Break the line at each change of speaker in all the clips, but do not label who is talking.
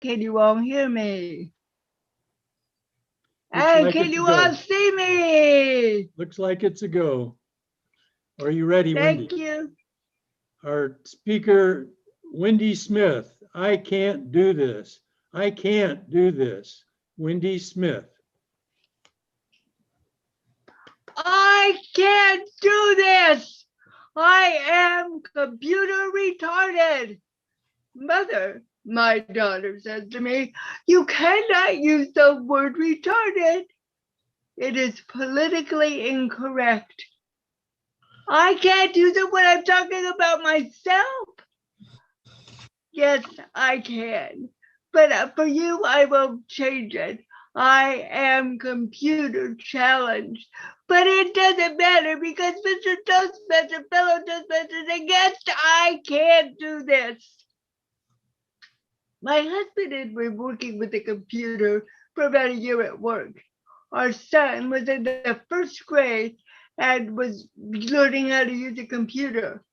Can you all hear me?
Looks
And
like
can
it's a
you all
go.
see me?
Looks like it's a go. Are you ready, Wendee?
Thank you.
Our speaker, Wendee Smith. I can't do this. I can't do this. Wendee Smith.
I can't do this. I am computer retarded. Mother, my daughter says to me, you cannot use the word retarded. It is politically incorrect. I can't use it when I'm talking about myself. Yes, I can. But for you, I will change it. I am computer challenged. But it doesn't matter because Mr. Toastmaster, fellow Toastmasters against, I can't do this. My husband had been working with the computer for about a year at work. Our son was in the first grade and was learning how to use a computer.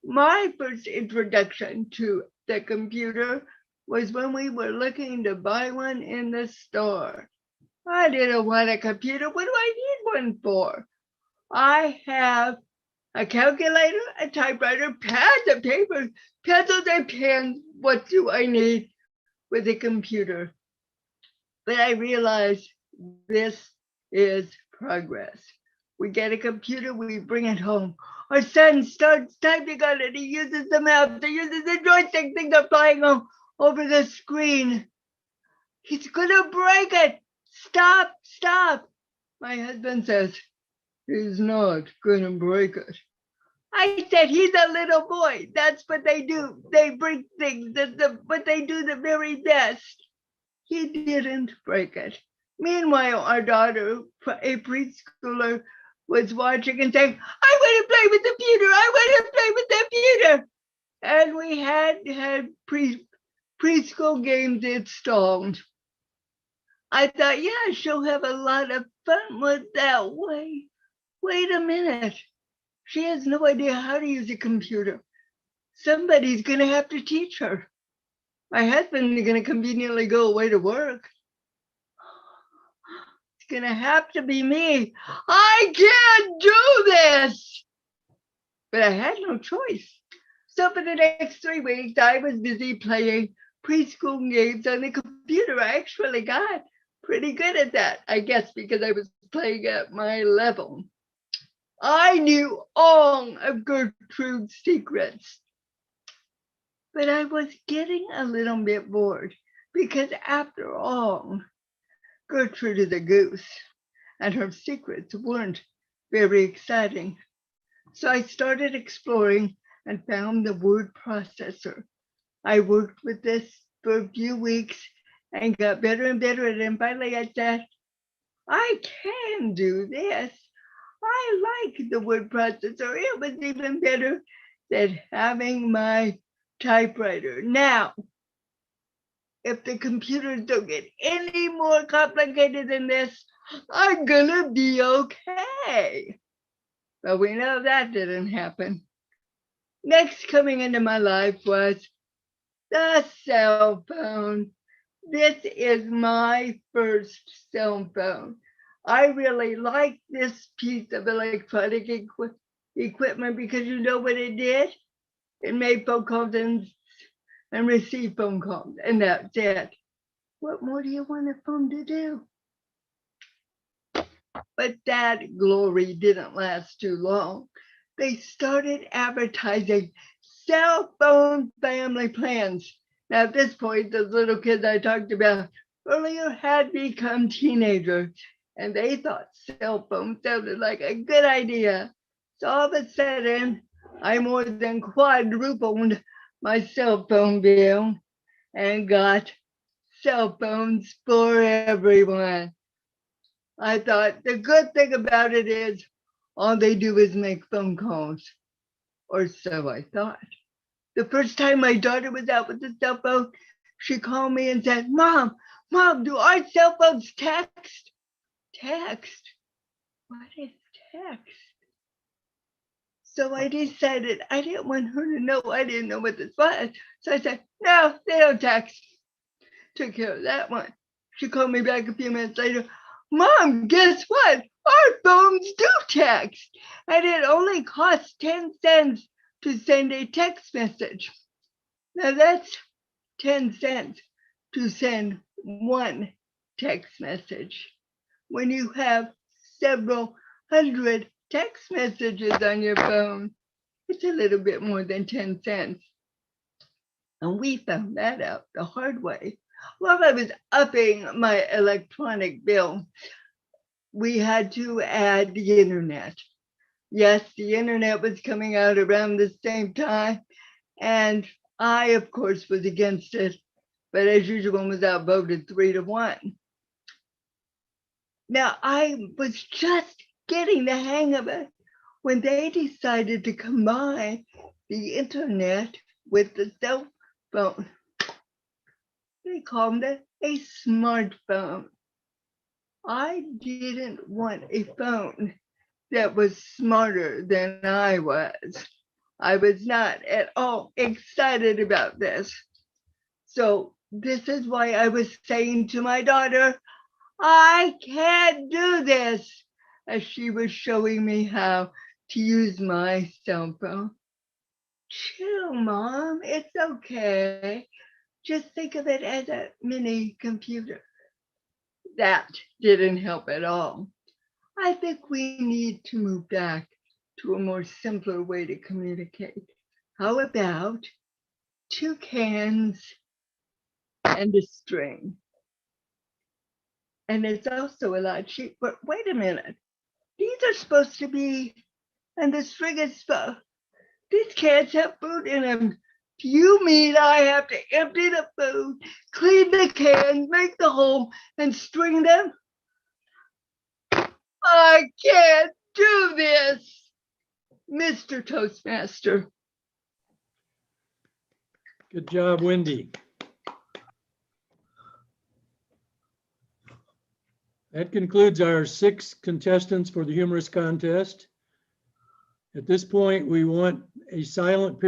My first introduction to the computer was when we were looking to buy one in the store. I didn't want a computer. What do I need one for? I have a calculator, a typewriter, pads and papers, pencils and pens. What do I need with a computer? But I realized this is progress. We get a computer, we bring it home. Our son starts typing on it. He uses the mouse, he uses the joystick, things are flying over the screen. He's gonna break it. Stop, stop. My husband says, he's not gonna break it. I said, he's a little boy. That's what they do. They break things, but they do the very best. He didn't break it. Meanwhile, our daughter, a preschooler, was watching and saying, I want to play with the computer. I want to play with the computer. And we had preschool games installed. I thought, yeah, she'll have a lot of fun with that. Wait a minute. She has no idea how to use a computer. Somebody's going to have to teach her. My husband is going to conveniently go away to work. It's going to have to be me. I can't do this. But I had no choice. So for the next 3 weeks, I was busy playing preschool games on the computer. I actually got pretty good at that, I guess, because I was playing at my level. I knew all of Gertrude's secrets. But I was getting a little bit bored because after all, Gertrude is a goose and her secrets weren't very exciting. So I started exploring and found the word processor. I worked with this for a few weeks and got better and better at it. And finally I said, I can do this. I like the word processor. It was even better than having my typewriter. Now, if the computers don't get any more complicated than this, I'm gonna be okay. But we know that didn't happen. Next coming into my life was the cell phone. This is my first cell phone. I really like this piece of electronic equipment because you know what it did? It made phone calls and received phone calls, and that's it. What more do you want a phone to do? But that glory didn't last too long. They started advertising cell phone family plans. Now, at this point, those little kids I talked about earlier had become teenagers, and they thought cell phone sounded like a good idea. So all of a sudden, I more than quadrupled my cell phone bill and got cell phones for everyone. I thought the good thing about it is all they do is make phone calls, or so I thought. The first time my daughter was out with the cell phone, she called me and said, Mom, do our cell phones text? Text? What is text? So I decided I didn't want her to know I didn't know what this was. So I said, no, they don't text. took care of that one. She called me back a few minutes later. Mom, guess what? Our phones do text, and it only costs 10 cents to send a text message. Now that's 10 cents to send one text message. When you have several hundred text messages on your phone, it's a little bit more than 10 cents. And we found that out the hard way. While I was upping my electronic bill, we had to add the internet. Yes, the internet was coming out around the same time, and I, of course, was against it, but as usual, was outvoted 3-1. Now, I was just getting the hang of it when they decided to combine the internet with the cell phone. They called it a smartphone. I didn't want a phone that was smarter than I was. I was not at all excited about this. So this is why I was saying to my daughter, I can't do this, as she was showing me how to use my cell phone. Chill, Mom, it's okay. Just think of it as a mini computer. That didn't help at all. I think we need to move back to a more simpler way to communicate. How about 2 cans and a string? And it's also a lot cheaper. But wait a minute. These are supposed to be, and the string is supposed, these cans have food in them. Do you mean I have to empty the food, clean the cans, make the hole, and string them? I can't do this, Mr. Toastmaster.
Good job, Wendee. That concludes our 6 contestants for the humorous contest. At this point, we want a silent period